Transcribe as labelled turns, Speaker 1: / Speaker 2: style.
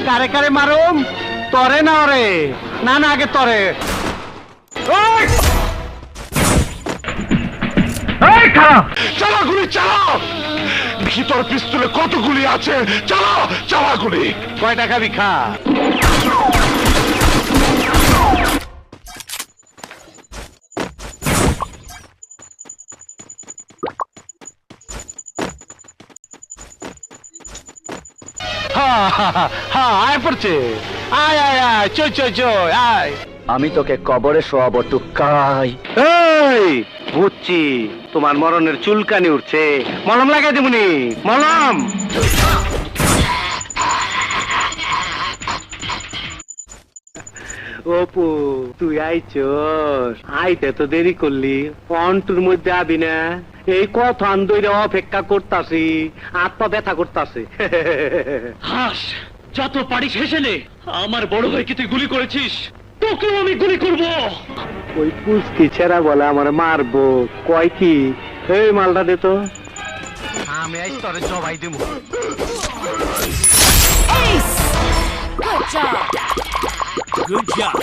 Speaker 1: কারে কারে মারুম তরে না ওরে না না আগে তরে
Speaker 2: চালা গুলি চালাও ভিতর পিস্তলে কত গুলি আছে চালাও চালা গুলি
Speaker 1: কয় টাকা বিখা আয় পড়ছে আয় আয় আয় চই চই চই আয়
Speaker 3: আমি তোকে কবরে শোয়াবো টুকাই।
Speaker 1: এই বুঝছি তোমার মরণের চুলকানি উঠছে মলম লাগাই দেবনি মলম অপু তুই আইছস আইতে তো দেরি করলি অন্টুর মধ্যে আবি না এই কথা আন্দোলনে অপেক্ষা করতাছি আত্মা ব্যথা করতাছে
Speaker 4: হাস যত পারিস হেসে নে আমার বড় ভাইকে তুই গুলি করেছিস তোকেও আমি গুলি করব
Speaker 1: ওই পুষ্টি ছেড়া বলে আমার মারবো কয় কি এই মালটা দে তো আমি আজ তোরে জবাই দেবো
Speaker 5: Ace! Good job!
Speaker 4: Good job